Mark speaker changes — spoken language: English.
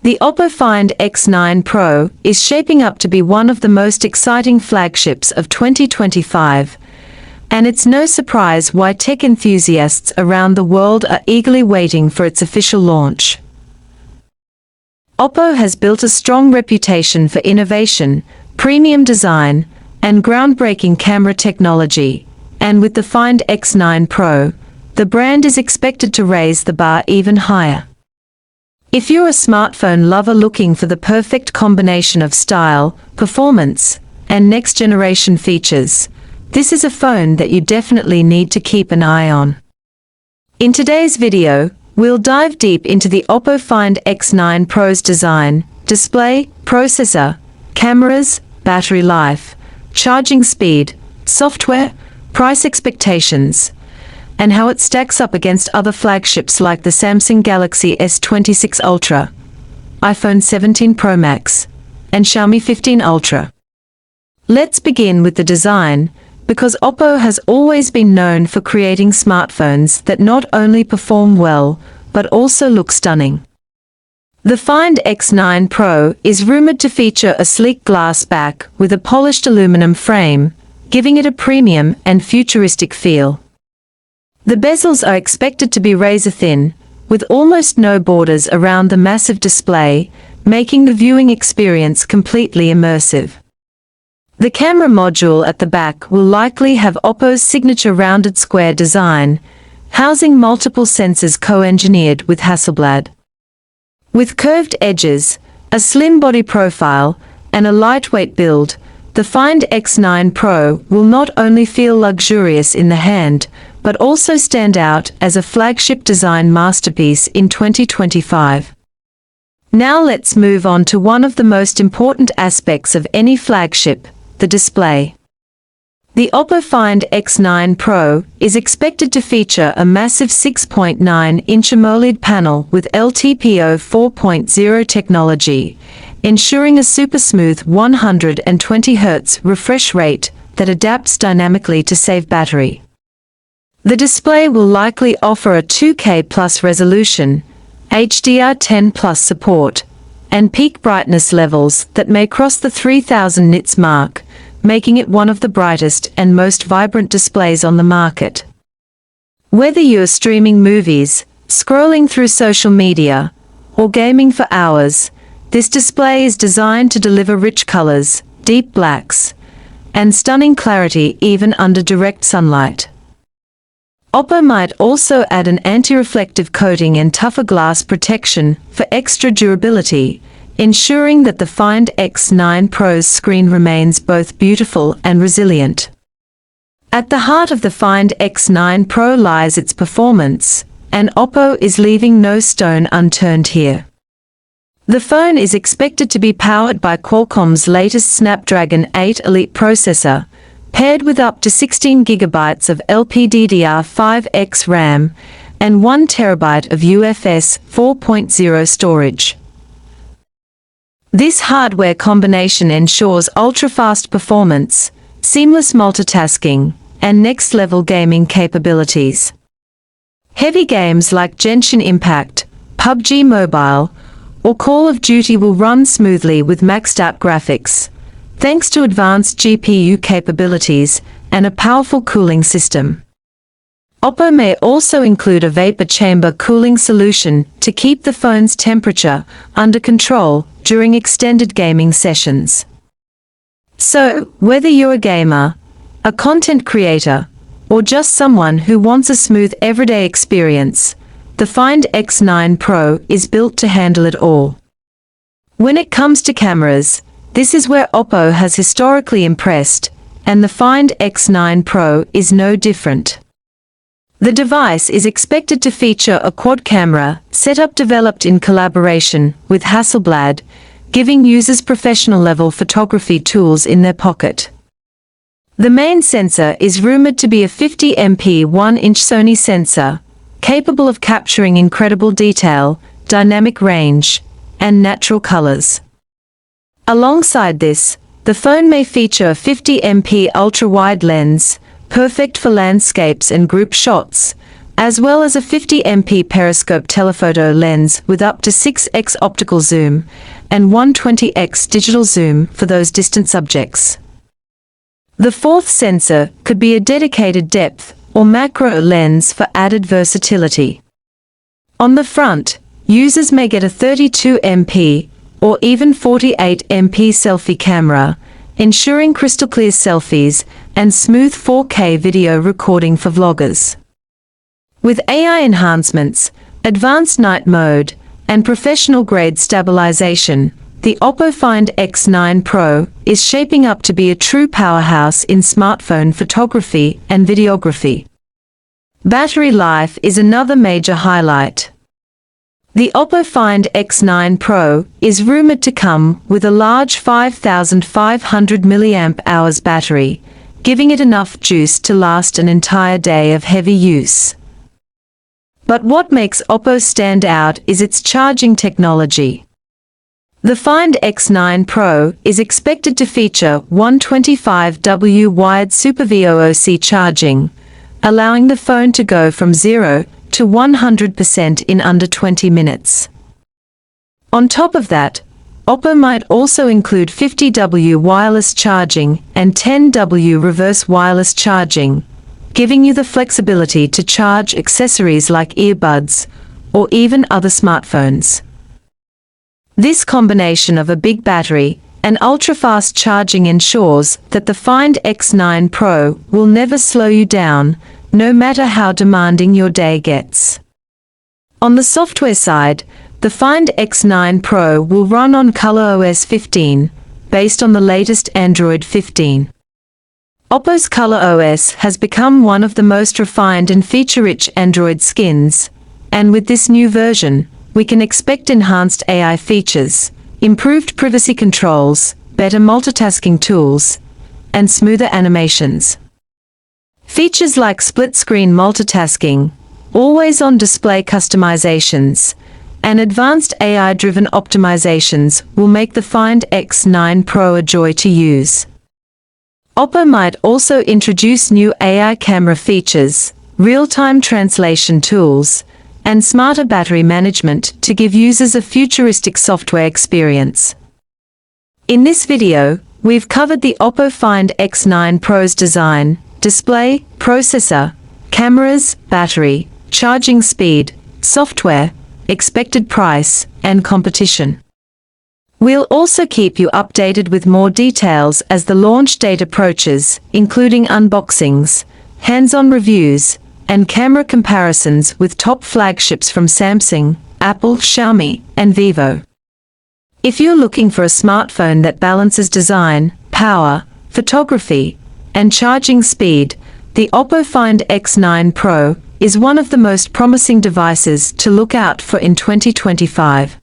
Speaker 1: The Oppo Find X9 Pro is shaping up to be one of the most exciting flagships of 2025, and it's no surprise why tech enthusiasts around the world are eagerly waiting for its official launch. Oppo has built a strong reputation for innovation, premium design, and groundbreaking camera technology, and with the Find X9 Pro, the brand is expected to raise the bar even higher. If you're a smartphone lover looking for the perfect combination of style, performance, and next-generation features, this is a phone that you definitely need to keep an eye on. In today's video, we'll dive deep into the Oppo Find X9 Pro's design, display, processor, cameras, battery life, charging speed, software, price expectations, and how it stacks up against other flagships like the Samsung Galaxy S26 Ultra, iPhone 17 Pro Max, and Xiaomi 15 Ultra. Let's begin with the design, because Oppo has always been known for creating smartphones that not only perform well, but also look stunning. The Find X9 Pro is rumored to feature a sleek glass back with a polished aluminum frame, giving it a premium and futuristic feel. The bezels are expected to be razor-thin, with almost no borders around the massive display, making the viewing experience completely immersive. The camera module at the back will likely have Oppo's signature rounded square design, housing multiple sensors co-engineered with Hasselblad. With curved edges, a slim body profile, and a lightweight build, the Find X9 Pro will not only feel luxurious in the hand, but also stand out as a flagship design masterpiece in 2025. Now let's move on to one of the most important aspects of any flagship, the display. The Oppo Find X9 Pro is expected to feature a massive 6.9-inch AMOLED panel with LTPO 4.0 technology, ensuring a super smooth 120 Hz refresh rate that adapts dynamically to save battery. The display will likely offer a 2K plus resolution, HDR10 plus support, and peak brightness levels that may cross the 3000 nits mark, making it one of the brightest and most vibrant displays on the market. Whether you're streaming movies, scrolling through social media, or gaming for hours, this display is designed to deliver rich colors, deep blacks, and stunning clarity even under direct sunlight. Oppo might also add an anti-reflective coating and tougher glass protection for extra durability, ensuring that the Find X9 Pro's screen remains both beautiful and resilient. At the heart of the Find X9 Pro lies its performance, and Oppo is leaving no stone unturned here. The phone is expected to be powered by Qualcomm's latest Snapdragon 8 Elite processor, paired with up to 16 GB of LPDDR5X RAM and 1 TB of UFS 4.0 storage. This hardware combination ensures ultra-fast performance, seamless multitasking, and next-level gaming capabilities. Heavy games like Genshin Impact, PUBG Mobile, or Call of Duty will run smoothly with maxed-out graphics, thanks to advanced GPU capabilities and a powerful cooling system. Oppo may also include a vapor chamber cooling solution to keep the phone's temperature under control during extended gaming sessions. So, whether you're a gamer, a content creator, or just someone who wants a smooth everyday experience, the Find X9 Pro is built to handle it all. When it comes to cameras, this is where Oppo has historically impressed, and the Find X9 Pro is no different. The device is expected to feature a quad-camera setup developed in collaboration with Hasselblad, giving users professional-level photography tools in their pocket. The main sensor is rumored to be a 50MP 1-inch Sony sensor, capable of capturing incredible detail, dynamic range, and natural colors. Alongside this, the phone may feature a 50MP ultra-wide lens, perfect for landscapes and group shots, as well as a 50MP periscope telephoto lens with up to 6x optical zoom and 120x digital zoom for those distant subjects. The fourth sensor could be a dedicated depth or macro lens for added versatility. On the front, users may get a 32MP or even 48MP selfie camera, ensuring crystal clear selfies and smooth 4K video recording for vloggers. With AI enhancements, advanced night mode, and professional-grade stabilization, the Oppo Find X9 Pro is shaping up to be a true powerhouse in smartphone photography and videography. Battery life is another major highlight. The Oppo Find X9 Pro is rumored to come with a large 5,500 mAh battery, giving it enough juice to last an entire day of heavy use. But what makes Oppo stand out is its charging technology. The Find X9 Pro is expected to feature 125W wired Super VOOC charging, allowing the phone to go from 0 to 100% in under 20 minutes. On top of that, Oppo might also include 50W wireless charging and 10W reverse wireless charging, giving you the flexibility to charge accessories like earbuds or even other smartphones. This combination of a big battery and ultra-fast charging ensures that the Find X9 Pro will never slow you down, no matter how demanding your day gets. On the software side, the Find X9 Pro will run on ColorOS 15, based on the latest Android 15. Oppo's ColorOS has become one of the most refined and feature-rich Android skins, and with this new version, we can expect enhanced AI features, improved privacy controls, better multitasking tools, and smoother animations. Features like split-screen multitasking, always-on display customizations, and advanced AI-driven optimizations will make the Find X9 Pro a joy to use. Oppo might also introduce new AI camera features, real-time translation tools, and smarter battery management to give users a futuristic software experience. In this video, we've covered the Oppo Find X9 Pro's design, display, processor, cameras, battery, charging speed, software, expected price, and competition. We'll also keep you updated with more details as the launch date approaches, including unboxings, hands-on reviews, and camera comparisons with top flagships from Samsung, Apple, Xiaomi, and Vivo. If you're looking for a smartphone that balances design, power, photography, and charging speed, the Oppo Find X9 Pro is one of the most promising devices to look out for in 2025.